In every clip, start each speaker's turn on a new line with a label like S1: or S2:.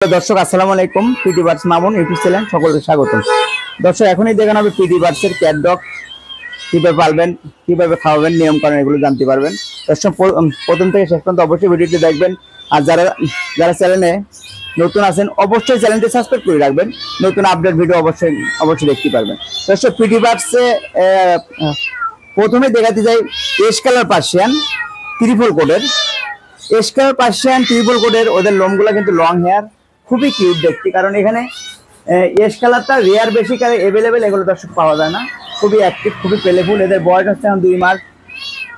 S1: दर्शक আসসালামু আলাইকুম PT birds Mamun YouTube channel সকলকে স্বাগতম। দর্শক এখনই দেখানো হবে পিটি বার্ডস এর ক্যাট ডগ কিভাবে পালবেন, কিভাবে খাওয়াবেন, নিয়ম কানুন এগুলো জানতে পারবেন। দর্শক প্রথম থেকে শেষ পর্যন্ত অবশ্যই ভিডিওটি দেখবেন। আর যারা চ্যানেলে নতুন আছেন অবশ্যই চ্যানেলটি সাবস্ক্রাইব করে রাখবেন, নতুন আপডেট ভিডিও অবশ্যই দেখতে পারবেন। দর্শক পিটি বার্ডস এ প্রথমে দেখাতে যাই এশ কালার পার্সিয়ান ট্রিপল কোডের। এশ কালার পার্সিয়ান ট্রিপল কোডের ওদের লোমগুলো কিন্তু লং হেয়ার, খুবই কিউট দেখতে। কারণ এখানে এশ কালারটা রেয়ার বেশি অ্যাভেলেবেল, এগুলো দর্শক পাওয়া যায় না। খুবই অ্যাক্টিভ, খুবই প্লেফুল। এদের বয়স হচ্ছে এখন 2 মাস।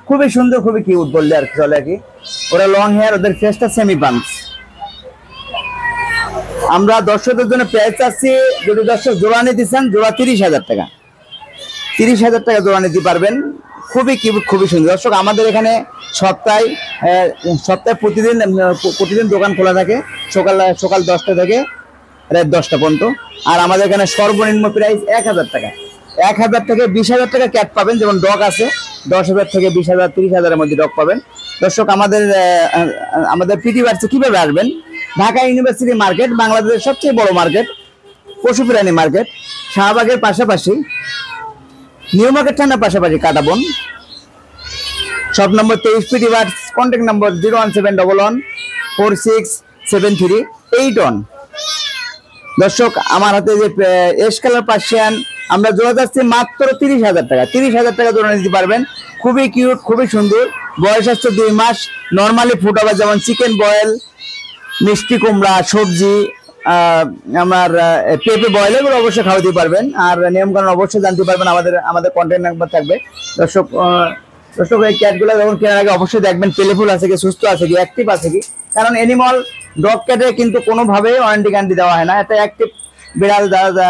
S1: খুবই সুন্দর, খুবই কিউট বললে আর চলে আর কি। ওরা লং হেয়ার, ওদের ফেসটা সেমি পাঞ্চ। আমরা দর্শকদের জন্য প্রাইস চাচ্ছি, যদি দর্শক জোড়া নিতে চান জোড়া 30,000 টাকা। 30,000 টাকা জোড়া নিতে পারবেন। খুবই কিউট, খুবই সুন্দর। দর্শক আমাদের এখানে সপ্তাহে প্রতিদিন দোকান খোলা থাকে, সকাল 10টা থেকে রাত 10টা পর্যন্ত। আর আমাদের এখানে সর্বনিম্ন প্রাইস 1,000 টাকা। 1,000 থেকে 20,000 টাকা ক্যাট পাবেন। যেমন ডগ আছে 10,000 থেকে 20,000, 30,000-এর মধ্যে ডগ পাবেন। দর্শক আমাদের পিটি বার্ডসে কিভাবে আসবেন? ঢাকা ইউনিভার্সিটি মার্কেট, বাংলাদেশের সবচেয়ে বড় মার্কেট, পশু প্রাণী মার্কেট। শাহবাগের পাশাপাশি, নিউ মার্কেট থানার পাশাপাশি কাটাবন। Shop number 23, PT birds. Contact number 01711467381। দর্শক আমার হাতে যে এশ কালার পার্সিয়ান আমরা জোড়া যাচ্ছি মাত্র 30,000 টাকা। 30,000 টাকা জোড়া নিতে পারবেন। খুবই কিউট, খুবই সুন্দর। বয়স হচ্ছে 2 মাস। নর্মালি ফুড হবে, যেমন চিকেন বয়েল, মিষ্টি কুমড়া, সবজি, আমার পেঁপে বয়েল, এগুলো অবশ্যই খাওয়াতে পারবেন। আর নিয়ম কানুন অবশ্যই জানতে পারবেন। আমাদের কন্ট্যাক্ট নাম্বার থাকবে। দর্শক এই ক্যাটগুলো যখন কেনার আগে অবশ্যই দেখবেন প্লেফুল আছে কি, সুস্থ আছে কি, অ্যাক্টিভ আছে কি। কারণ অ্যানিমাল ডগ ক্যাটে কিন্তু কোনোভাবেই ওয়ারেন্টি গ্যারান্টি দেওয়া হয় না। এটা অ্যাক্টিভ বিড়াল, যারা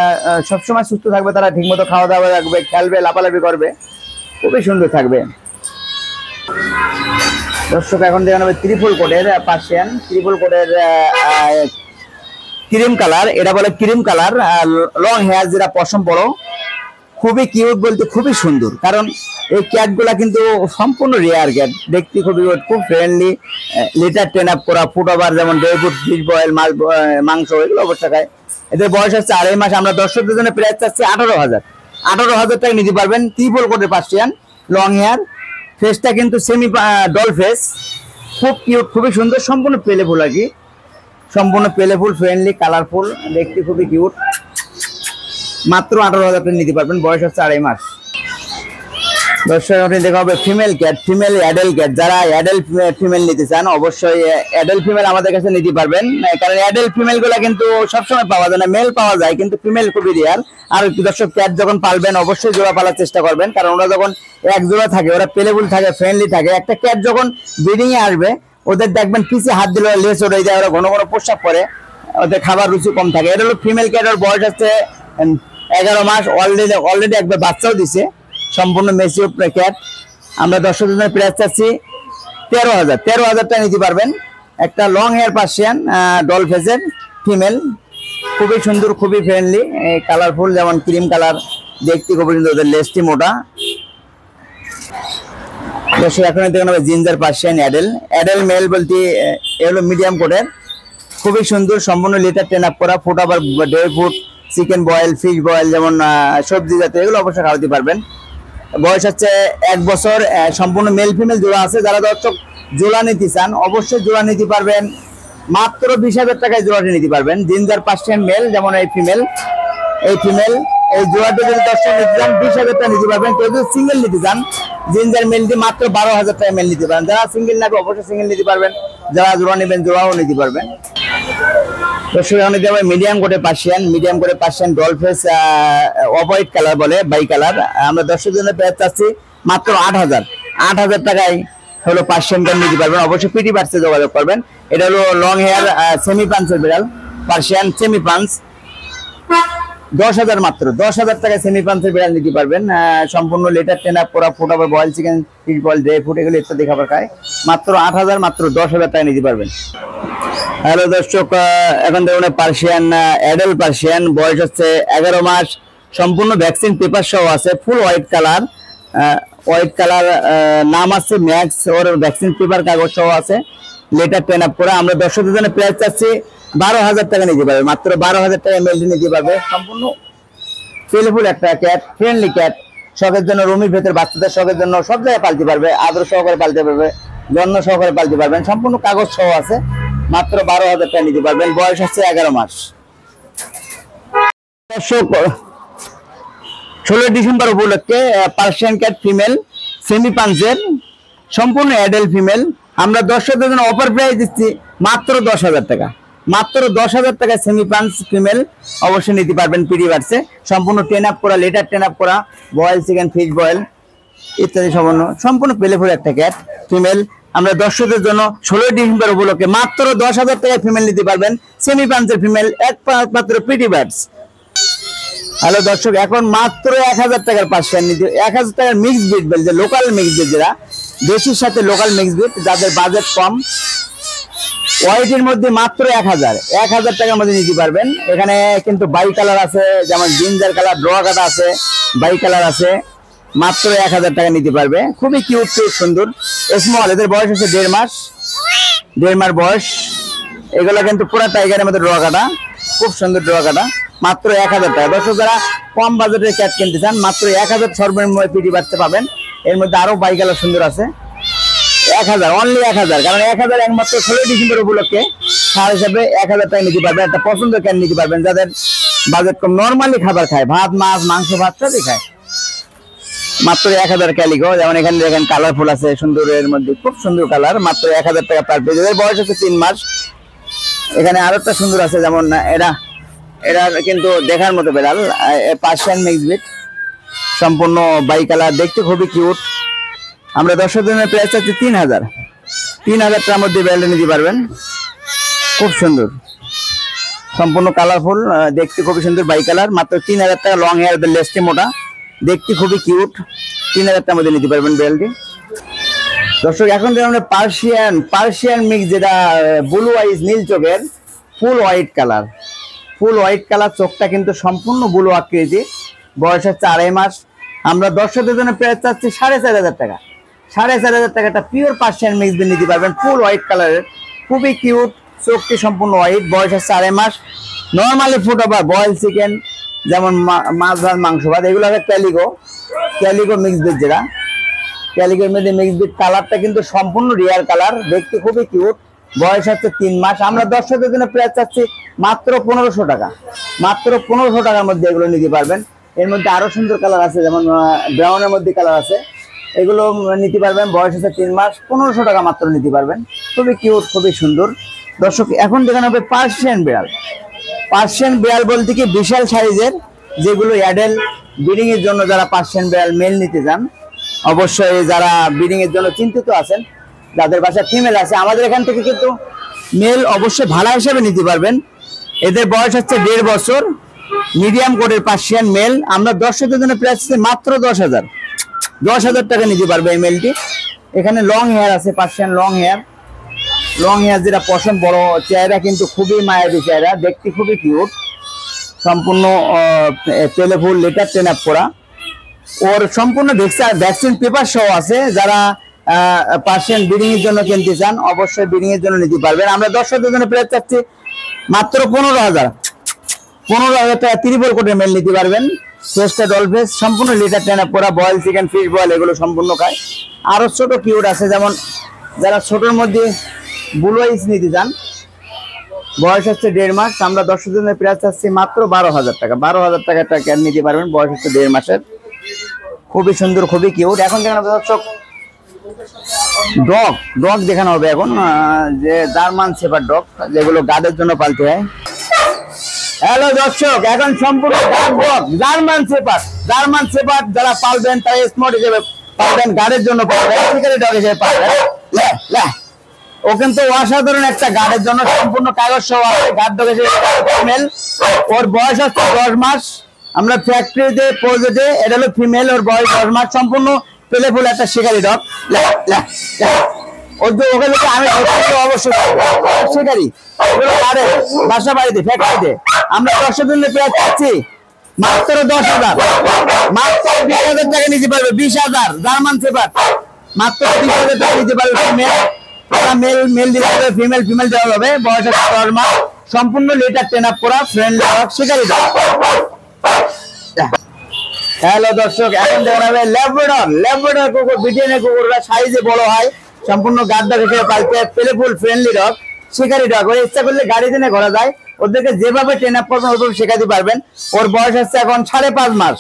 S1: সবসময় সুস্থ থাকবে, তারা ঠিকমতো খাওয়া দাওয়া রাখবে, খেলবে, লাফালাফি করবে, খুবই সুন্দর থাকবে। দর্শক এখন দেখানো হবে ট্রিপল কোডের পার্সিয়ান। ট্রিপল কোডের ক্রিম কালার, এটা বলে ক্রিম কালার। লং হেয়ার, যেটা পশম বড়, খুবই কিউট বলতে খুবই সুন্দর। কারণ এই ক্যাটগুলা কিন্তু সম্পূর্ণ রেয়ার ক্যাট, দেখতে খুবই খুব ফ্রেন্ডলি, লিটার ট্রেন আপ করা, ফুড ওভার, যেমন ড্রাই ফ্রুট, ফিশ বয়েল, মাংস, এগুলো অবশ্যই খায়। এদের বয়স হচ্ছে 2.5 মাস। আমরা দর্শকদের জন্য প্রাইস চাচ্ছি 18,000 টাকা নিতে পারবেন। ট্রিপল কোডের পার্সিয়ান, লং হেয়ার, ফেসটা কিন্তু সেমি ডল ফেস, খুব কিউট, খুবই সুন্দর, সম্পূর্ণ প্লেফুল আর কি। সম্পূর্ণ প্লেফুল, ফ্রেন্ডলি, কালারফুল, দেখতে খুবই কিউট। মাত্র 18,000 টাকা নিতে পারবেন। বয়স হচ্ছে 2.5 মাস। দর্শক দেখা হবে female cat, female adult cat. যারা অ্যাডাল ফিমেল নিতে চান অবশ্যই অ্যাডাল ফিমেল আমাদের কাছে নিতে পারবেন। কারণ অ্যাডাল ফিমেল গুলা কিন্তু সবসময় পাওয়া যায় না, মেল পাওয়া যায় কিন্তু ফিমেল খুবই রেয়ার। আর দর্শক ক্যাট যখন পালবেন অবশ্যই জোড়া পালার চেষ্টা করবেন। কারণ ওরা যখন এক জোড়া থাকে, ওরা প্লেফুল থাকে, ফ্রেন্ডলি থাকে। একটা ক্যাট যখন ব্রিডিং এ আসবে, ওদের দেখবেন পিছে হাত দিলে লেস ওড়ে যায়, ওরা ঘন ঘন প্রস্রাব করে, ওদের খাবার রুচি কম থাকে। এটা হলো ফিমেল ক্যাট। ওর বয়স হচ্ছে 11 মাস। অলরেডি একবার বাচ্চাও দিছে, সম্পূর্ণ মেচিউর ক্যাট। আমরা দর্শকদের জন্য প্রাইস চাচ্ছি 13,000 টাকা নিতে পারবেন। একটা লং হেয়ার পার্সিয়ান ডল ফেসের ফিমেল, খুবই সুন্দর, খুবই ফ্রেন্ডলি, কালারফুল, যেমন ক্রিম কালার, দেখতে খুবই সুন্দর। ওদের লেজটি মোটা। দর্শক এখন দেখুন জিঞ্জার পার্সিয়ান অ্যাডেল মেল বলতে এগুলো মিডিয়াম কোটের, খুবই সুন্দর, সম্পূর্ণ লিটার ট্রেন আপ করা, ফুড আবার dry fruit, chicken boil, fish boil, যেমন সবজি জাতীয়, এগুলো অবশ্যই খাওয়াতে পারবেন। বয়স হচ্ছে 1 বছর। সম্পূর্ণ মেল ফিমেল জোড়া আছে। যারা দর্শক জোড়া নিতে চান অবশ্যই জোড়া নিতে পারবেন। মাত্র 20,000 টাকায় জোড়াটি নিতে পারবেন। জিঞ্জার পার্সিয়ান মেল, যেমন এই ফিমেল, এই জোড়াটি যদি দর্শক নিতে চান 20,000 টাকা নিতে পারবেন। কেউ যদি সিঙ্গেল নিতে চান জিঞ্জার মেলটি মাত্র 12,000 টাকা মেল নিতে পারেন। যারা সিঙ্গেল নেবে অবশ্যই সিঙ্গেল নিতে পারবেন। যারা জোড়া নেবেন জোড়াও নিতে পারবেন। দর্শক এখন দিতে হবে মিডিয়াম কোটে Persian doll face, off white colour বলে, বাই কালার। আমরা দর্শকদের জন্য প্রাইস চাচ্ছি মাত্র 8,000 টাকায় হলো পার্সিয়ানটা নিতে পারবেন। অবশ্যই পিটি বার্ডসে যোগাযোগ করবেন। এটা হলো লং হেয়ার সেমি পাঞ্চের বিড়াল, পার্সিয়ান সেমি পাঞ্চ। 10,000 মাত্র 10,000 টাকায় সেমি পাঞ্চের বিড়াল নিতে পারবেন। সম্পূর্ণ লেটার ট্রেন আপ করা, ফুড আবার boil chicken, fish boil, dry fruit, এগুলো ইত্যাদি খাবার খায়। মাত্র 8,000, মাত্র 10,000 টাকা নিতে পারবেন। হ্যালো দর্শক, এখন দেখুন পার্সিয়ান অ্যাডাল্ট পার্সিয়ান, বয়স হচ্ছে 11 মাস। সম্পূর্ণ ভ্যাকসিন পেপার সহ আছে, ফুল হোয়াইট কালার, নাম আছে ম্যাক্স, ওর ভ্যাকসিন পেপার কাগজ সহ আছে। লেটার টেন আপ করা। আমরা দর্শকদের জন্য প্রাইস চাচ্ছি 12,000 টাকা নিতে পারবে, মাত্র 12,000 টাকা মেলটি নিতে পারবে। সম্পূর্ণ পেলেফুল একটা ক্যাট, ফ্রেন্ডলি ক্যাট, শখের জন্য, রুমের ভেতর বাচ্চাদের শখের জন্য সব জায়গায় পালতে পারবে, আদর সহকারে পালতে পারবে, জন্ম সহকারে পালতে পারবেন। সম্পূর্ণ কাগজ সহ আছে, মাত্র 12,000 টাকা নিতে পারবেন। বয়স হচ্ছে 11 মাস। দর্শক 16 ডিসেম্বর উপলক্ষে পার্সিয়ান ক্যাট ফিমেল সেমি পাঞ্চের সম্পূর্ণ অ্যাডাল্ট ফিমেল আমরা দর্শকদের জন্য অফার প্রাইস দিচ্ছি মাত্র 10,000 টাকা। মাত্র 10,000 টাকা সেমি পাঞ্চ ফিমেল অবশ্যই নিতে পারবেন। পিডিবার্সে সম্পূর্ণ টেন আপ করা, লেটার টেন আপ করা, বয়েল চিকেন, ফিশ বয়েল ইত্যাদি সম্পূর্ণ পেলেফুল একটা ক্যাট ফিমেল আমরা দর্শকদের জন্য 16 ডিসেম্বর উপলক্ষে মাত্র 10,000 টাকা ফিমেল নিতে পারবেন। সেমি পাঞ্চের ফিমেল একমাত্র পিডিবার্স। হ্যালো দর্শক, এখন মাত্র 1,000 টাকার পার্সিয়ান নিতে, 1,000 টাকার মিক্স ব্রিড বলছে, লোকাল মিক্স ব্রিড, যারা দেশির সাথে লোকাল মিক্স ব্রিড, যাদের বাজেট কম, ওয়াইটের মধ্যে মাত্র 1,000 টাকার মধ্যে নিতে পারবেন। এখানে কিন্তু বাই কালার আছে, যেমন জিঞ্জার কালার, ড্র কাটা আছে, বাই কালার আছে, মাত্র 1,000 টাকা নিতে পারবে। খুবই কিউট, সুন্দর, স্মল। এদের বয়স হচ্ছে 1.5 মাস, 1.5 মাস বয়স। এগুলো কিন্তু পুরো টাইগারের মধ্যে ড্র কাটা, খুব সুন্দর ড্র কাটা, মাত্র 1,000 টাকা। দর্শক যারা কম বাজেটের ক্যাট কিনতে চান, মাত্র 1,000 সর্বনিম্ন পিডিবার্সে পাবেন। এর মধ্যে আরো বাই কালার সুন্দর আছে। 1,000, অনলি 1,000, কারণ 1,000 একমাত্র 16 ডিসেম্বর উপলক্ষে ছাড় হিসাবে 1,000 টাকা নিতে পারবেন। একটা পছন্দের ক্যাট নিতে পারবেন, যাদের বাজেট কম, নর্মালি খাবার খায়, ভাত, মাছ, মাংস, ভাত সবই খায়। মাত্র 1,000 ক্যালিকো, যেমন এখানে দেখেন কালারফুল আছে, সুন্দর, এর মধ্যে খুব সুন্দর কালার, মাত্র 1,000 টাকা পার পিস। এদের বয়স হচ্ছে 3 মাস। এখানে আরো একটা সুন্দর আছে, যেমন এরা কিন্তু দেখার মতো বেড়াল, পার্সিয়ান মিক্স ব্রিড, সম্পূর্ণ বাই কালার, দেখতে খুবই কিউট। আমরা দর্শকদের জন্য প্রাইস চাচ্ছি 3,000 টাকার মধ্যে বেড়ালটা নিতে পারবেন। খুব সুন্দর, সম্পূর্ণ কালারফুল, দেখতে খুবই সুন্দর, বাই কালার, মাত্র 3,000 টাকা। লং হেয়ার, লেজটি মোটা, দেখতে খুবই কিউট, 3,000 টাকার মধ্যে নিতে পারবেন বেড়ালটি। দর্শক এখন যেমন পার্সিয়ান মিক্স, যেটা ব্লু আইজ, নীল চোখের, ফুল হোয়াইট কালার, চোখটা কিন্তু সম্পূর্ণ ব্লু আকৃতি, বয়স হচ্ছে 2.5 মাস। আমরা দর্শকদের জন্য প্রাইস চাচ্ছি 4,500 টাকা। 4,500 টাকা একটা পিওর পার্সিয়ান মিক্স দিয়ে নিতে পারবেন, ফুল হোয়াইট কালারের, খুবই কিউট, চোখটি সম্পূর্ণ হোয়াইট, বয়স হচ্ছে 2.5 মাস। Normally food over boil chicken, যেমন মাছ ভাত, মাংস ভাত, এগুলো হবে ক্যালিকো মিক্স ব্রিড, যেটা ক্যালিকোর মধ্যে মিক্স ব্রিড। কালারটা কিন্তু সম্পূর্ণ রিয়ার কালার, দেখতে খুবই কিউট, বয়স হচ্ছে 3 মাস। আমরা দর্শকদের জন্য প্রাইস চাচ্ছি মাত্র 1,500 টাকা। মাত্র 1,500 টাকার মধ্যে এগুলো নিতে পারবেন। এর মধ্যে আরো সুন্দর কালার আছে, যেমন ব্রাউনের মধ্যে কালার আছে, এগুলো নিতে পারবেন। বয়স হচ্ছে 3 মাস, 1,500 টাকা মাত্র নিতে পারবেন। খুবই কিউট, খুবই সুন্দর। দর্শক এখন দেখানো হবে পার্সিয়ান বিড়াল বলতে কি বিশাল সাইজের, যেগুলো অ্যাডাল্ট ব্রিডিং এর জন্য, যারা পার্সিয়ান বিড়াল মেল নিতে চান, অবশ্যই যারা ব্রিডিং এর জন্য চিন্তিত আছেন, যাদের বাসায় ফিমেল আছে, আমাদের এখান থেকে কিন্তু মেল অবশ্যই ভাড়া হিসেবে নিতে পারবেন। এদের বয়স হচ্ছে 1.5 বছর, মিডিয়াম কোটের পার্সিয়ান মেল। আমরা দর্শকদের জন্য প্রাইস মাত্র 10,000 টাকা নিতে পারবে এই মেলটি। এখানে লং হেয়ার আছে, পার্সিয়ান লং হেয়ার, যেটা পশম বড়, চেহারা কিন্তু খুবই মায়াবী চেহারা, দেখতে খুবই কিউট, সম্পূর্ণ পেলেফুল, লেটার টেন আপ করা, ওর সম্পূর্ণ ভ্যাকসিন পেপার সহ আছে। যারা পার্সিয়ান ব্রিডিং এর জন্য কিনতে চান, অবশ্যই ব্রিডিং এর জন্য নিতে পারবেন। আমরা দর্শকদের জন্য প্রাইস চাচ্ছি মাত্র 15,000 টাকা ত্রিপল কোটের মেল নিতে পারবেন। চেস্টা ডলফেস, সম্পূর্ণ লিটার টেন আপ করা, বয়েল চিকেন, ফিশ বয়েল, এগুলো সম্পূর্ণ খায়। আরো ছোট কিউট আছে, যেমন যারা ছোটর মধ্যে ব্লু আইস নিতে চান, বয়স হচ্ছে 1.5 মাস। আমরা দর্শকদের জন্য প্রাইস চাচ্ছি মাত্র 12,000 টাকা। 12,000 টাকা একটা ক্যাট নিতে পারবেন, বয়স হচ্ছে 1.5 মাসের, খুবই সুন্দর, খুবই কিউট। এখন দেখানো দর্শক ডগ দেখানো হবে এখন, যে জার্মান শেপার্ড ডগ, যেগুলো গার্ডের জন্য পালতে হয়। হ্যালো দর্শক, এখন সম্পূর্ণ জার্মান শেপার্ড যারা পালবেন, তারা স্মার্ট হিসেবে পালবেন, গার্ডের জন্য পালবেন, শিকারি ডগ হিসেবে পালবেন। ও কিন্তু অসাধারণ একটা গার্ডের জন্য, সম্পূর্ণ কাগজ সহ আছে, গার্ড ডগ হিসেবে ফিমেল। ওর বয়স হচ্ছে 10 মাস। আমরা ফ্যাক্টরিতে প্রজেক্টে, এটা হলো ফিমেল, ওর বয়স 10 মাস, সম্পূর্ণ পেলেফুল একটা শিকারি ডগ। ওকে দেখে আমি অবশ্যই শিকারি, বাসা বাড়িতে, ফ্যাক্টরিতে। আমরা 10 দিনের প্রায় চাচ্ছি মাত্র 10,000, মাত্র 20,000 টাকা নিতে পারবে। 20,000 জার্মান শেপার্ড, মাত্র 20,000 টাকা নিতে পারবে ফিমেল, মেল মেল দিতে হবে, ফিমেল ফিমেল দেওয়া হবে। বয়স 4 মাস, সম্পূর্ণ লিটার ট্রেন আপ করা ফ্রেন্ডলি ডগ, শিকারি ডগ। হ্যালো দর্শক, এখন দেখা যাবে ল্যাব্রাডর। ল্যাব্রাডর কুকুর, ব্রিটেনের কুকুররা সাইজে বড় হয়, সম্পূর্ণ গাদ্দার হিসেবে পালতে, প্লেফুল ফ্রেন্ডলি ডগ, শিকারি ডগ। ওর ইচ্ছা করলে গাড়ি দিনে ঘোরা যায়, ওদেরকে যেভাবে ট্রেন আপ করবেন ওইভাবে শেখাতে পারবেন। ওর বয়স হচ্ছে এখন 5.5 মাস।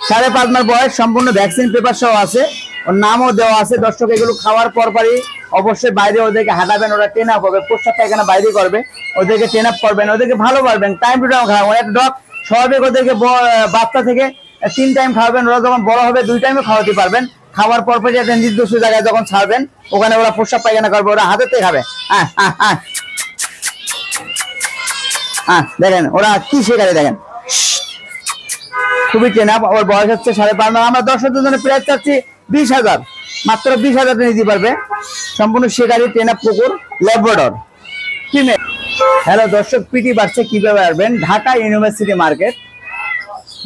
S1: 5.5 মাস বয়স, সম্পূর্ণ ভ্যাকসিন পেপার সহ আছে, ওর নামও দেওয়া আছে। দর্শক, এগুলো খাওয়ার পরপরই অবশ্যই বাইরে ওদেরকে হাঁটাবেন, ওরা ট্রেন আপ হবে, প্রস্তাব পায়খানা বাইরে করবে, ওদেরকে ট্রেন আপ করবেন, ওদেরকে ভালো পারবেন, টাইম টু টাইম খাওয়াবেন। একটা ডগ স্বাভাবিক ওদেরকে বাচ্চা থেকে 3 টাইম খাওয়াবেন, ওরা যখন বড় হবে 2 টাইমে খাওয়াতে পারবেন। খাওয়ার পর পর একটা নির্দিষ্ট জায়গায় যখন ছাড়বেন ওখানে ওরা প্রস্তাব পায়খানা করবে, ওরা হাতেতে খাবে। দেখেন ওরা কি শেখারে, দেখেন খুবই ট্রেন আপ। ওর বয়স হচ্ছে 5.5 মাস। আমরা দর্শকদের জন্য প্রাইস চাচ্ছি 20,000, মাত্র 20,000 নিতে পারবে। সম্পূর্ণ শিকারি ট্রেন আপ কুকুর, ল্যাব্রাডর ফিমেল। হ্যালো দর্শক, পিটি বাড়ছে কিভাবে আসবেন? ঢাকা ইউনিভার্সিটি মার্কেট,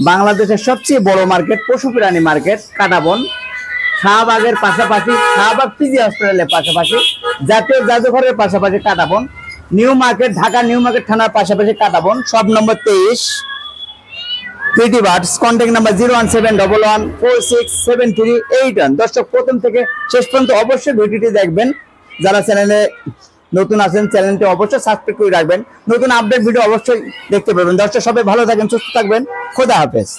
S1: বাংলাদেশের সবচেয়ে বড় মার্কেট, পশু প্রাণী মার্কেট, কাটাবন, শাহবাগের পাশাপাশি, শাহবাগ পিজি হসপিটালের পাশাপাশি, জাতীয় জাদুঘরের পাশাপাশি Katabon, new market, Dhaka new market থানার পাশাপাশি কাটাবন, সব নম্বর 23। PT birds, contact number 01711467381। দর্শক, প্রথম থেকে শেষ পর্যন্ত অবশ্যই ভিডিওটি দেখবেন। যারা চ্যানেলে নতুন আছেন চ্যানেলটি অবশ্যই সাবস্ক্রাইব করে রাখবেন, নতুন আপডেট ভিডিও অবশ্যই দেখতে পাবেন। দর্শক, সবাই ভালো থাকেন, সুস্থ থাকবেন, খোদা হাফেজ।